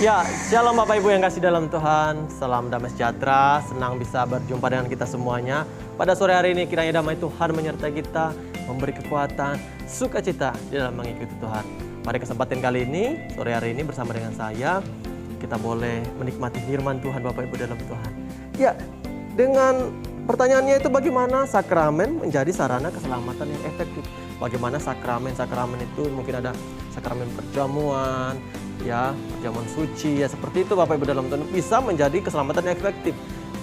Ya, shalom Bapak Ibu yang kasih dalam Tuhan. Salam damai sejahtera, senang bisa berjumpa dengan kita semuanya. Pada sore hari ini kiranya damai Tuhan menyertai kita, memberi kekuatan, sukacita di dalam mengikuti Tuhan. Pada kesempatan kali ini, sore hari ini bersama dengan saya, kita boleh menikmati firman Tuhan Bapak Ibu dalam Tuhan. Ya, dengan pertanyaannya itu bagaimana sakramen menjadi sarana keselamatan yang efektif. Bagaimana sakramen itu mungkin ada sakramen perjamuan, ya, perjamuan suci, ya seperti itu Bapak Ibu dalam Tuhan bisa menjadi keselamatan yang efektif.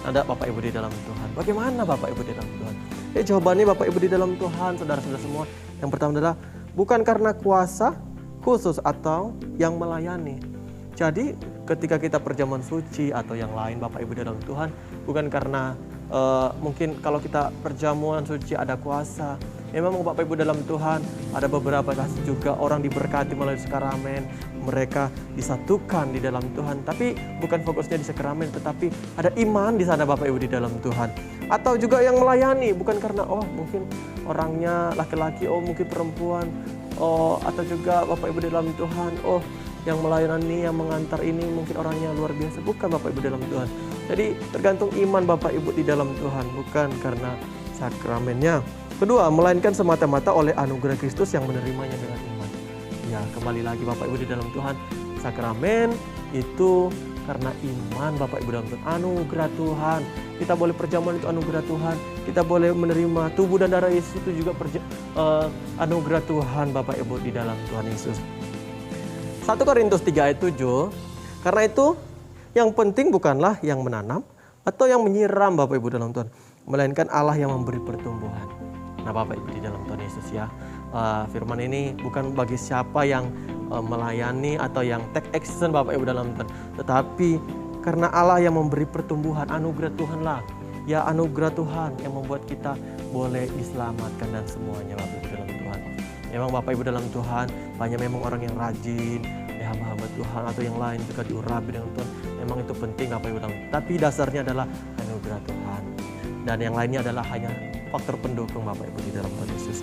Ada Bapak Ibu di dalam Tuhan. Bagaimana Bapak Ibu di dalam Tuhan? Ya jawabannya Bapak Ibu di dalam Tuhan, saudara-saudara semua. Yang pertama adalah bukan karena kuasa khusus atau yang melayani. Jadi ketika kita perjamuan suci atau yang lain Bapak Ibu di dalam Tuhan, bukan karena mungkin kalau kita perjamuan suci ada kuasa. Memang Bapak Ibu dalam Tuhan ada beberapa kasus juga orang diberkati melalui sakramen, mereka disatukan di dalam Tuhan. Tapi bukan fokusnya di sakramen, tetapi ada iman di sana Bapak Ibu di dalam Tuhan. Atau juga yang melayani, bukan karena mungkin orangnya laki-laki, mungkin perempuan, atau juga Bapak Ibu di dalam Tuhan, yang melayani, yang mengantar ini mungkin orangnya luar biasa. Bukan Bapak Ibu dalam Tuhan. Jadi tergantung iman Bapak Ibu di dalam Tuhan, bukan karena sakramennya. Kedua, melainkan semata-mata oleh anugerah Kristus yang menerimanya dengan iman. Ya, kembali lagi Bapak Ibu di dalam Tuhan, sakramen itu karena iman Bapak Ibu dalam Tuhan, anugerah Tuhan. Kita boleh perjamuan itu anugerah Tuhan, kita boleh menerima tubuh dan darah Yesus itu juga anugerah Tuhan Bapak Ibu di dalam Tuhan Yesus. 1 Korintus 3 ayat 7, karena itu yang penting bukanlah yang menanam atau yang menyiram Bapak Ibu dalam Tuhan, melainkan Allah yang memberi pertumbuhan. Nah Bapak Ibu di dalam Tuhan Yesus ya, firman ini bukan bagi siapa yang melayani atau yang take action Bapak Ibu dalam Tuhan, tetapi karena Allah yang memberi pertumbuhan, anugerah Tuhan lah. Ya anugerah Tuhan yang membuat kita boleh diselamatkan dan semuanya Bapak Ibu dalam Tuhan. Memang Bapak Ibu dalam Tuhan banyak memang orang yang rajin, hamba-hamba Tuhan atau yang lain juga diurapi dengan Tuhan. Memang itu penting Bapak Ibu dalam Tuhan. Tapi dasarnya adalah anugerah Tuhan. Dan yang lainnya adalah hanya faktor pendukung Bapak Ibu di dalam Tuhan Yesus.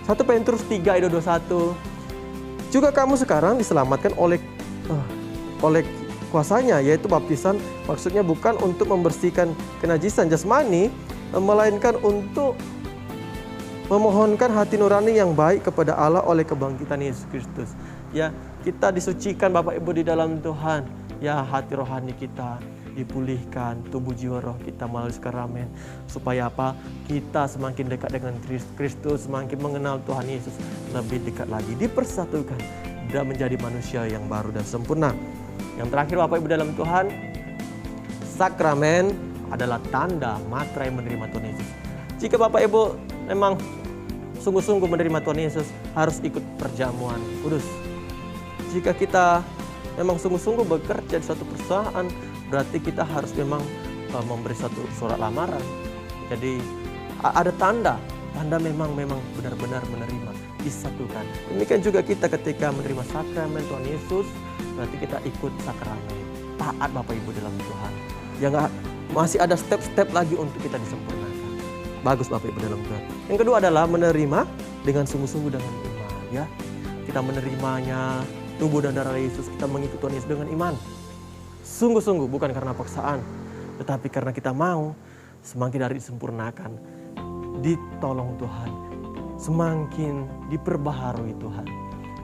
1 Petrus 3 ayat 21. Juga kamu sekarang diselamatkan oleh kuasanya, yaitu baptisan. Maksudnya bukan untuk membersihkan kenajisan jasmani, melainkan untuk memohonkan hati nurani yang baik kepada Allah oleh kebangkitan Yesus Kristus. Ya, kita disucikan Bapak Ibu di dalam Tuhan. Ya, hati rohani kita dipulihkan, tubuh jiwa roh kita melalui sakramen. Supaya apa? Kita semakin dekat dengan Kristus, semakin mengenal Tuhan Yesus lebih dekat lagi, dipersatukan dan menjadi manusia yang baru dan sempurna. Yang terakhir Bapak Ibu dalam Tuhan, sakramen adalah tanda materai menerima Tuhan Yesus. Jika Bapak Ibu memang sungguh-sungguh menerima Tuhan Yesus, harus ikut perjamuan kudus. Jika kita memang sungguh-sungguh bekerja di suatu perusahaan, berarti kita harus memang memberi satu surat lamaran. Jadi ada tanda memang benar-benar menerima, disatukan. Demikian juga kita ketika menerima sakramen Tuhan Yesus, berarti kita ikut sakramen. Taat Bapak Ibu dalam Tuhan. Masih ada step-step lagi untuk kita disempurnakan. Bagus Bapak Ibu dalam Tuhan. Yang kedua adalah menerima dengan sungguh-sungguh dengan iman. Ya, kita menerimanya, tubuh dan darah Yesus, kita mengikuti Tuhan Yesus dengan iman. Sungguh-sungguh bukan karena paksaan, tetapi karena kita mau semakin hari disempurnakan, ditolong Tuhan, semakin diperbaharui Tuhan.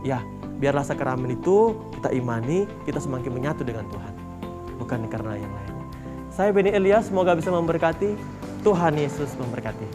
Ya, biarlah sakramen itu kita imani, kita semakin menyatu dengan Tuhan, bukan karena yang lainnya. Saya Benny Elias, semoga bisa memberkati. Tuhan Yesus memberkati.